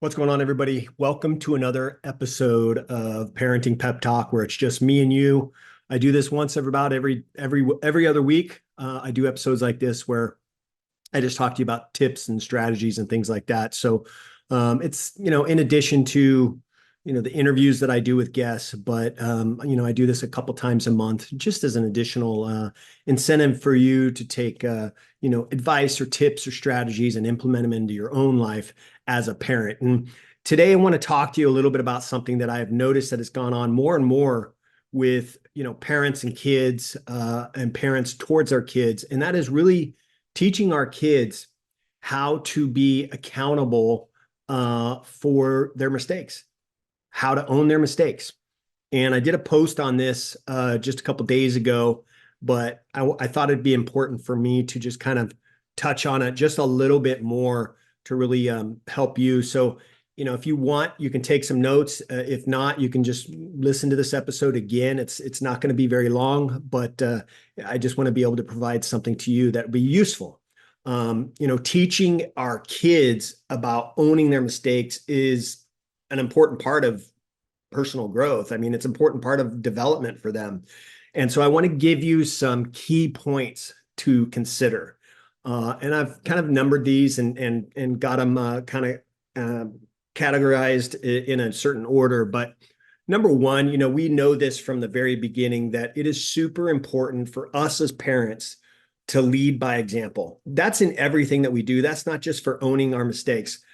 What's going on, everybody? Welcome to another episode of Parenting Pep Talk, where it's just me and you. I do this once every other week. I do episodes like this where I just talk to you about tips and strategies and things like that. So it's in addition to the interviews that I do with guests, but I do this a couple times a month just as an additional incentive for you to take advice or tips or strategies and implement them into your own life as a parent. And today I want to talk to you a little bit about something that I have noticed that has gone on more and more with parents and kids and parents towards our kids, and that is really teaching our kids how to be accountable for their mistakes, how to own their mistakes. And I did a post on this just a couple days ago, but I thought it'd be important for me to just kind of touch on it just a little bit more to really help you. So, if you want, you can take some notes. If not, you can just listen to this episode again. It's not going to be very long, but I just want to be able to provide something to you that would be useful. Teaching our kids about owning their mistakes is an important part of personal growth. I mean, it's an important part of development for them. And so I want to give you some key points to consider. And I've kind of numbered these and got them categorized in a certain order. But number one, we know this from the very beginning that it is super important for us as parents to lead by example. That's in everything that we do. That's not just for owning our mistakes.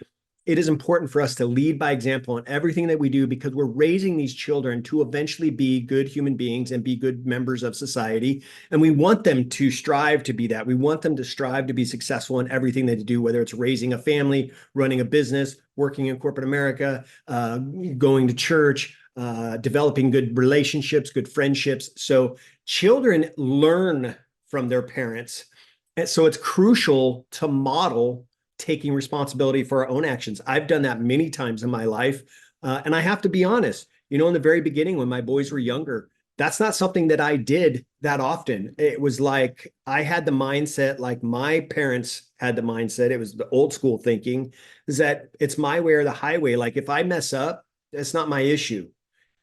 It is important for us to lead by example in everything that we do, because we're raising these children to eventually be good human beings and be good members of society. And we want them to strive to be that. We want them to strive to be successful in everything that they do, whether it's raising a family, running a business, working in corporate America, going to church, developing good relationships, good friendships. So children learn from their parents. And so it's crucial to model taking responsibility for our own actions. I've done that many times in my life. And I have to be honest, in the very beginning, when my boys were younger, that's not something that I did that often. It was like I had the mindset, like my parents had the mindset. It was the old school thinking, is that it's my way or the highway. Like if I mess up, that's not my issue.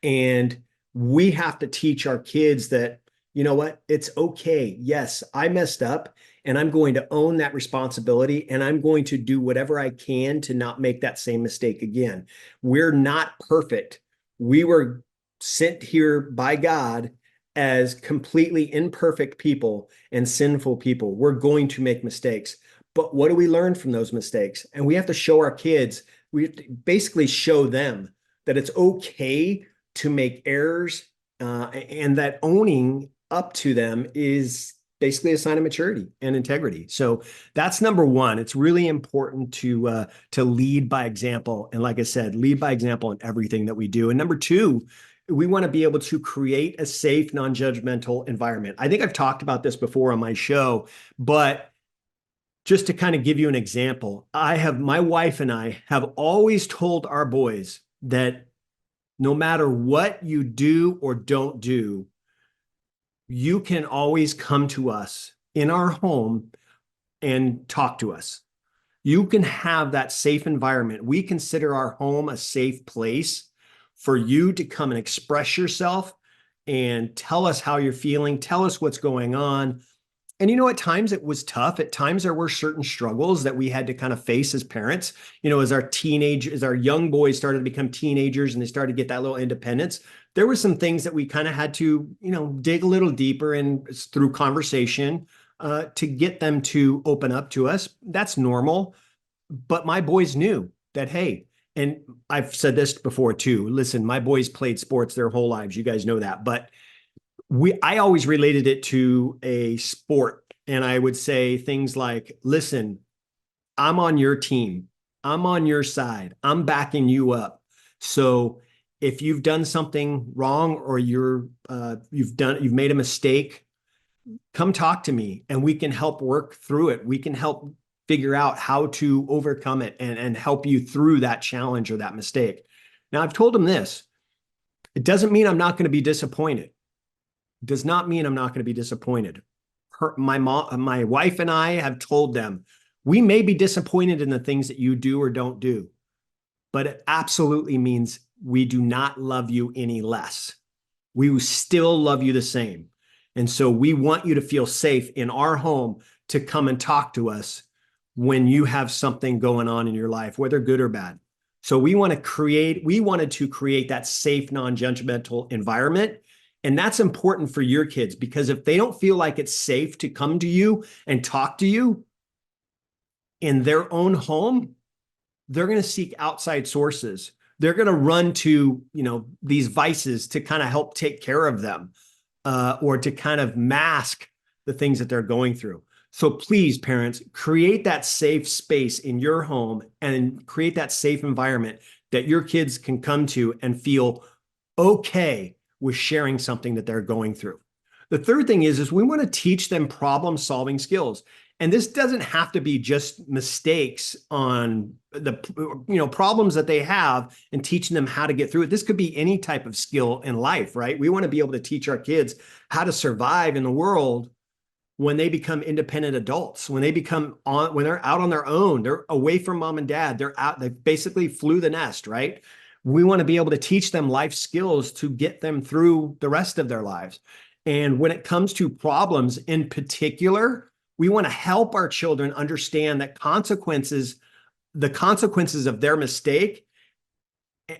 And we have to teach our kids that, you know what, it's okay. Yes, I messed up. And I'm going to own that responsibility, and I'm going to do whatever I can to not make that same mistake again. We're not perfect. We were sent here by God as completely imperfect people and sinful people. We're going to make mistakes. But what do we learn from those mistakes? And we have to show our kids, we have to basically show them that it's okay to make errors, and that owning up to them is basically a sign of maturity and integrity. So that's number one. It's really important to lead by example. And like I said, lead by example in everything that we do. And number two, we want to be able to create a safe, non-judgmental environment. I think I've talked about this before on my show, but just to kind of give you an example, my wife and I have always told our boys that no matter what you do or don't do, you can always come to us in our home and talk to us. You can have that safe environment. We consider our home a safe place for you to come and express yourself and tell us how you're feeling, tell us what's going on. And at times it was tough. At times there were certain struggles that we had to kind of face as parents. As our young boys started to become teenagers and they started to get that little independence, there were some things that we kind of had to, dig a little deeper and through conversation to get them to open up to us. That's normal. But my boys knew that, hey, and I've said this before too, listen, my boys played sports their whole lives. You guys know that. But I always related it to a sport. And I would say things like, listen, I'm on your team. I'm on your side. I'm backing you up. So if you've done something wrong or you've made a mistake, come talk to me and we can help work through it. We can help figure out how to overcome it and help you through that challenge or that mistake. Now, I've told them this. It doesn't mean I'm not going to be disappointed. Does not mean I'm not going to be disappointed. My wife and I have told them, we may be disappointed in the things that you do or don't do, but it absolutely means we do not love you any less. We still love you the same. And so we want you to feel safe in our home to come and talk to us when you have something going on in your life, whether good or bad. So we wanted to create that safe, non-judgmental environment. And that's important for your kids, because if they don't feel like it's safe to come to you and talk to you in their own home, they're going to seek outside sources. They're going to run to, these vices to kind of help take care of them, or to kind of mask the things that they're going through. So please, parents, create that safe space in your home and create that safe environment that your kids can come to and feel okay with sharing something that they're going through. The third thing is we want to teach them problem-solving skills. And this doesn't have to be just mistakes on the problems that they have and teaching them how to get through it. This could be any type of skill in life, right? We want to be able to teach our kids how to survive in the world when they become independent adults, when they're out on their own, they're away from mom and dad, they basically flew the nest, right? We want to be able to teach them life skills to get them through the rest of their lives. And when it comes to problems in particular, we want to help our children understand that the consequences of their mistake,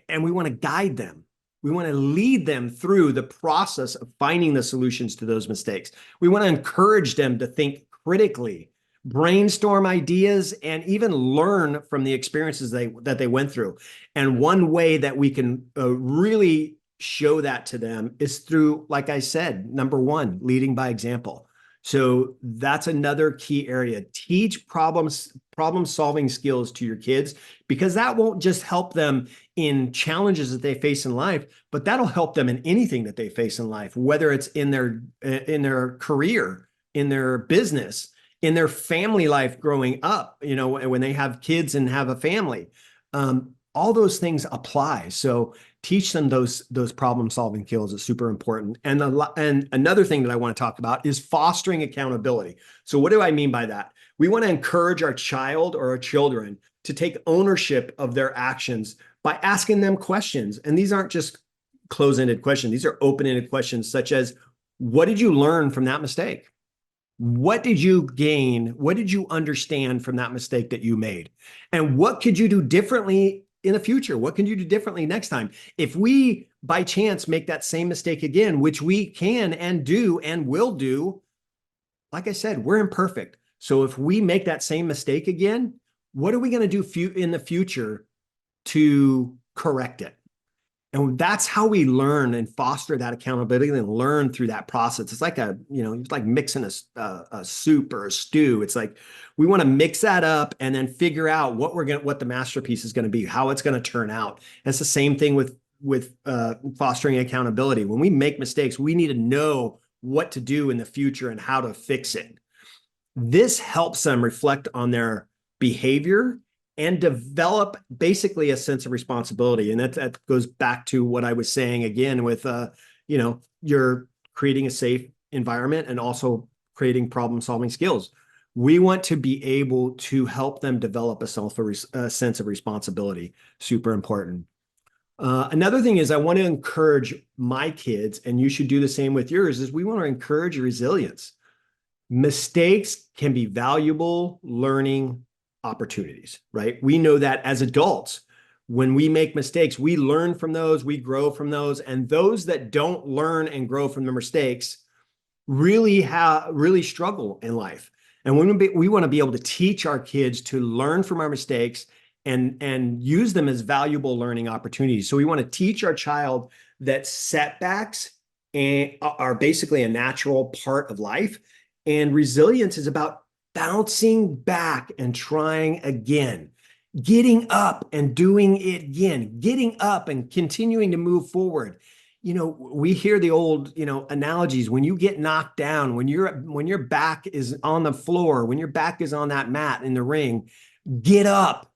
and we want to guide them. We want to lead them through the process of finding the solutions to those mistakes. We want to encourage them to think critically, brainstorm ideas, and even learn from the experiences that they went through. And one way that we can really show that to them is through, like I said, number one, leading by example. So that's another key area. Teach problem-solving skills to your kids, because that won't just help them in challenges that they face in life, but that'll help them in anything that they face in life, whether it's in their career, in their business, in their family life growing up, when they have kids and have a family. All those things apply. So teach them those problem-solving skills is super important. And another thing that I want to talk about is fostering accountability. So what do I mean by that? We want to encourage our child or our children to take ownership of their actions by asking them questions. And these aren't just close-ended questions. These are open-ended questions, such as, what did you learn from that mistake? What did you gain? What did you understand from that mistake that you made? And what could you do differently in the future? What can you do differently next time? If we, by chance, make that same mistake again, which we can and do and will do, like I said, we're imperfect. So if we make that same mistake again, what are we going to do in the future to correct it? And that's how we learn and foster that accountability and learn through that process. It's like it's like mixing a soup or a stew. It's like we want to mix that up and then figure out what the masterpiece is going to be, how it's going to turn out. And it's the same thing with fostering accountability. When we make mistakes, we need to know what to do in the future and how to fix it. This helps them reflect on their behavior and develop basically a sense of responsibility. And that goes back to what I was saying again with, you're creating a safe environment and also creating problem-solving skills. We want to be able to help them develop a sense of responsibility. Super important. Another thing is I want to encourage my kids, and you should do the same with yours, is we want to encourage resilience. Mistakes can be valuable learning opportunities, right? We know that as adults, when we make mistakes, we learn from those, we grow from those, and those that don't learn and grow from the mistakes really struggle in life. And we want to be able to teach our kids to learn from our mistakes and use them as valuable learning opportunities. So we want to teach our child that setbacks are basically a natural part of life, and resilience is about bouncing back and trying again, getting up and doing it again, getting up and continuing to move forward. We hear the old, analogies. When you get knocked down, when your back is on the floor, when your back is on that mat in the ring, get up,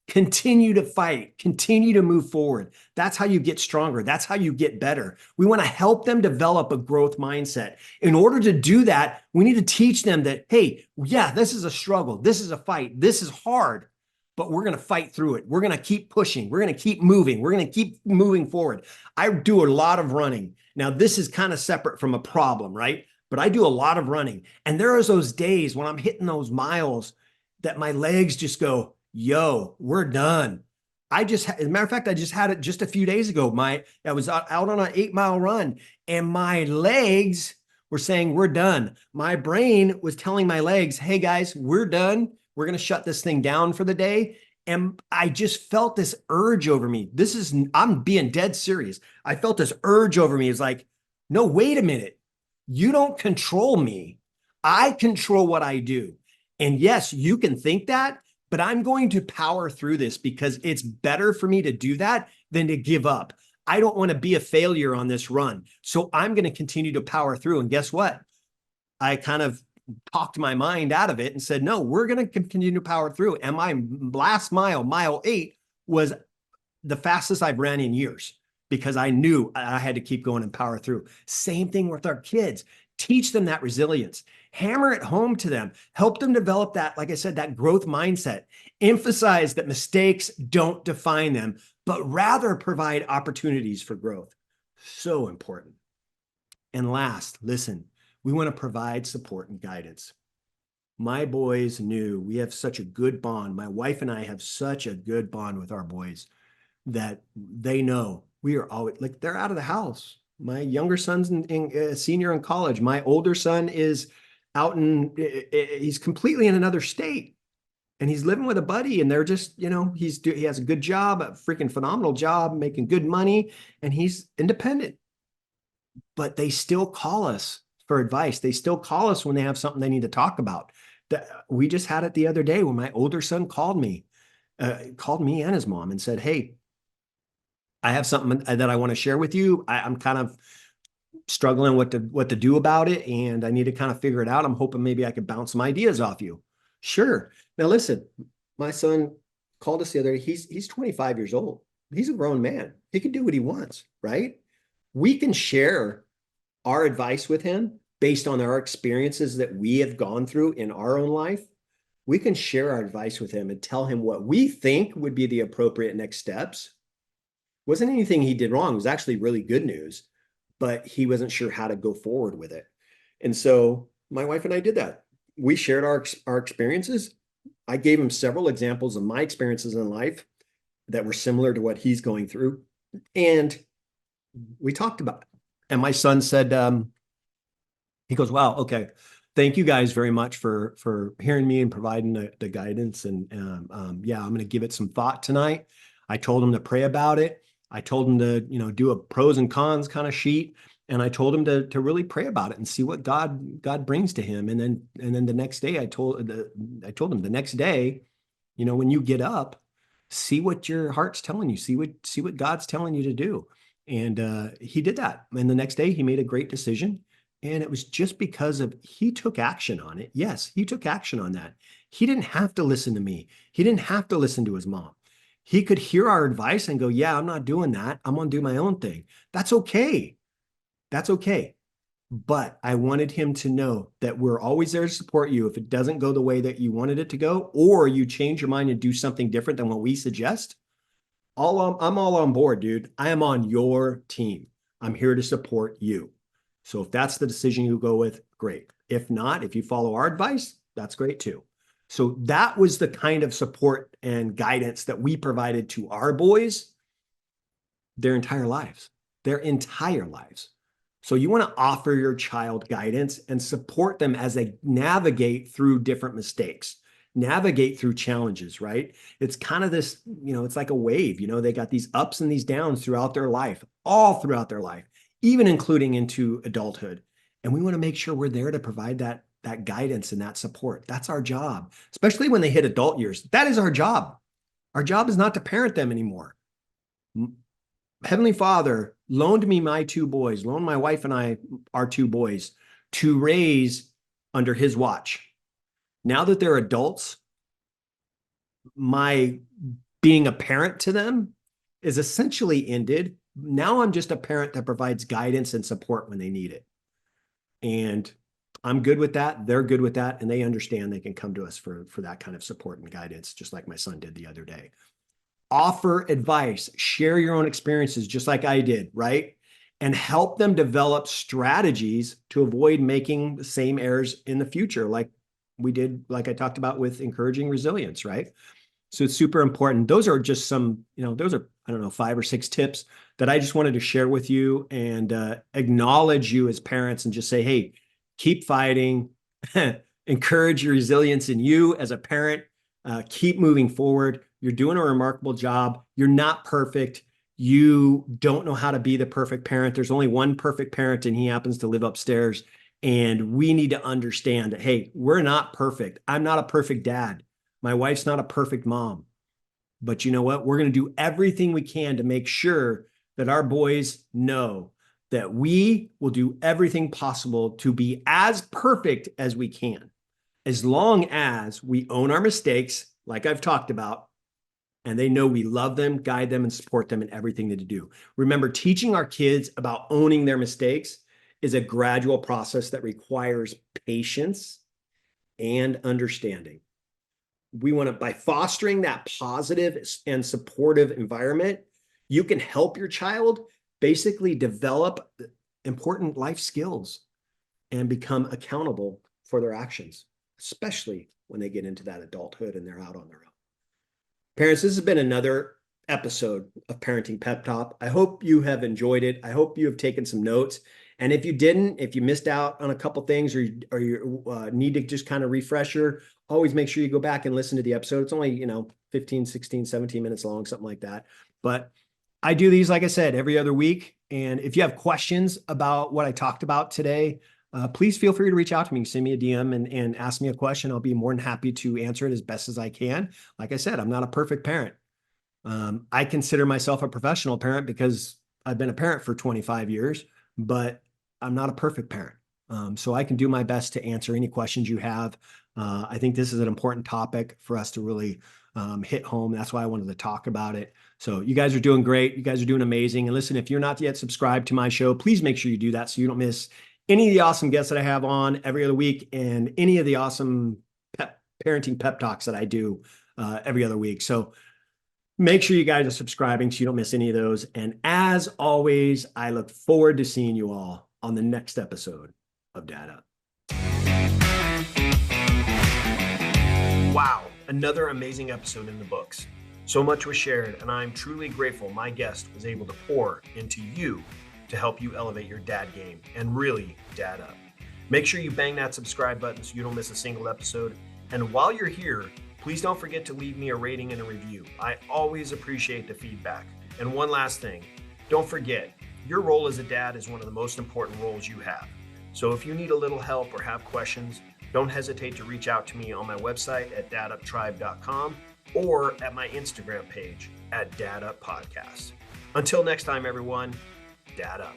continue to fight, continue to move forward. That's how you get stronger. That's how you get better. We want to help them develop a growth mindset. In order to do that, we need to teach them that, hey, yeah, this is a struggle. This is a fight. This is hard, but we're going to fight through it. We're going to keep pushing. We're going to keep moving. We're going to keep moving forward. I do a lot of running. Now, this is kind of separate from a problem, right? But I do a lot of running. And there are those days when I'm hitting those miles that my legs just go, yo, we're done. As a matter of fact, I just had it just a few days ago. I was out on an 8-mile run and my legs were saying, we're done. My brain was telling my legs, hey guys, we're done. We're going to shut this thing down for the day. And I just felt this urge over me. I'm being dead serious. I felt this urge over me. It's like, no, wait a minute. You don't control me. I control what I do. And yes, you can think that, but I'm going to power through this because it's better for me to do that than to give up. I don't want to be a failure on this run. So I'm going to continue to power through. And guess what? I kind of talked my mind out of it and said, no, we're going to continue to power through. And my last mile 8, was the fastest I've ran in years because I knew I had to keep going and power through. Same thing with our kids. Teach them that resilience. Hammer it home to them. Help them develop that, like I said, that growth mindset. Emphasize that mistakes don't define them, but rather provide opportunities for growth. So important. And last, listen, we want to provide support and guidance. My boys knew we have such a good bond. My wife and I have such a good bond with our boys that they know we are always like, they're out of the house. My younger son's a senior in college. My older son is out he's completely in another state and he's living with a buddy and they're just, he has a good job, a freaking phenomenal job, making good money, and he's independent. But they still call us for advice. They still call us when they have something they need to talk about. We just had it the other day when my older son called me and his mom and said, hey, I have something that I want to share with you. I'm kind of struggling what to do about it, and I need to kind of figure it out. I'm hoping maybe I could bounce some ideas off you. Sure. Now listen, my son called us the other day. He's 25 years old. He's a grown man. He can do what he wants, right? We can share our advice with him based on our experiences that we have gone through in our own life. We can share our advice with him and tell him what we think would be the appropriate next steps. Wasn't anything he did wrong. It was actually really good news, but he wasn't sure how to go forward with it. And so my wife and I did that. We shared our experiences. I gave him several examples of my experiences in life that were similar to what he's going through. And we talked about it. And my son said, he goes, wow, okay. Thank you guys very much for hearing me and providing the guidance. And yeah, I'm going to give it some thought tonight. I told him to pray about it. I told him to, do a pros and cons kind of sheet. And I told him to really pray about it and see what God brings to him. And then the next day I told him the next day, when you get up, see what your heart's telling you, see what God's telling you to do. And he did that. And the next day he made a great decision. And it was just because he took action on it. Yes, he took action on that. He didn't have to listen to me. He didn't have to listen to his mom. He could hear our advice and go, yeah, I'm not doing that. I'm going to do my own thing. That's okay. That's okay. But I wanted him to know that we're always there to support you if it doesn't go the way that you wanted it to go, or you change your mind and do something different than what we suggest. I'm all on board, dude. I am on your team. I'm here to support you. So if that's the decision you go with, great. If not, if you follow our advice, that's great too. So that was the kind of support and guidance that we provided to our boys their entire lives. So you want to offer your child guidance and support them as they navigate through different mistakes, navigate through challenges, right? It's kind of this, it's like a wave, they got these ups and these downs throughout their life, all throughout their life, even including into adulthood. And we want to make sure we're there to provide that guidance and that support. That's our job, especially when they hit adult years. That is our job. Our job is not to parent them anymore. Heavenly Father loaned me my 2 boys, loaned my wife and I our 2 boys to raise under his watch. Now that they're adults, my being a parent to them is essentially ended. Now I'm just a parent that provides guidance and support when they need it. And I'm good with that. They're good with that. And they understand they can come to us for that kind of support and guidance, just like my son did the other day. Offer advice, share your own experiences, just like I did, right? And help them develop strategies to avoid making the same errors in the future, like we did, like I talked about with encouraging resilience, right? So it's super important. Those are just some, those are, I don't know, 5 or 6 tips that I just wanted to share with you and acknowledge you as parents and just say, hey, keep fighting, encourage your resilience in you as a parent, keep moving forward. You're doing a remarkable job. You're not perfect. You don't know how to be the perfect parent. There's only one perfect parent, and he happens to live upstairs. And we need to understand that, hey, we're not perfect. I'm not a perfect dad. My wife's not a perfect mom. But you know what? We're going to do everything we can to make sure that our boys know that we will do everything possible to be as perfect as we can, as long as we own our mistakes, like I've talked about, and they know we love them, guide them, and support them in everything that they do. Remember, teaching our kids about owning their mistakes is a gradual process that requires patience and understanding. We want to, by fostering that positive and supportive environment, you can help your child basically develop important life skills and become accountable for their actions, especially when they get into that adulthood and they're out on their own. Parents, this has been another episode of Parenting Pep Talk. I hope you have enjoyed it. I hope you have taken some notes. And if you didn't, if you missed out on a couple things or you need to just kind of refresher, always make sure you go back and listen to the episode. It's only, 15, 16, 17 minutes long, something like that. But I do these, like I said, every other week. And if you have questions about what I talked about today, please feel free to reach out to me, send me a DM and ask me a question. I'll be more than happy to answer it as best as I can. Like I said, I'm not a perfect parent. I consider myself a professional parent because I've been a parent for 25 years, but I'm not a perfect parent. So I can do my best to answer any questions you have. I think this is an important topic for us to really hit home. That's why I wanted to talk about it. So you guys are doing great. You guys are doing amazing. And listen, if you're not yet subscribed to my show, please make sure you do that so you don't miss any of the awesome guests that I have on every other week and any of the awesome parenting pep talks that I do every other week. So make sure you guys are subscribing so you don't miss any of those. And as always, I look forward to seeing you all on the next episode of Dad Up. Wow, another amazing episode in the books. So much was shared, and I'm truly grateful my guest was able to pour into you to help you elevate your dad game and really dad up. Make sure you bang that subscribe button so you don't miss a single episode. And while you're here, please don't forget to leave me a rating and a review. I always appreciate the feedback. And one last thing, don't forget, your role as a dad is one of the most important roles you have. So if you need a little help or have questions, don't hesitate to reach out to me on my website at daduptribe.com or at my Instagram page at daduppodcast. Until next time, everyone, Dad Up.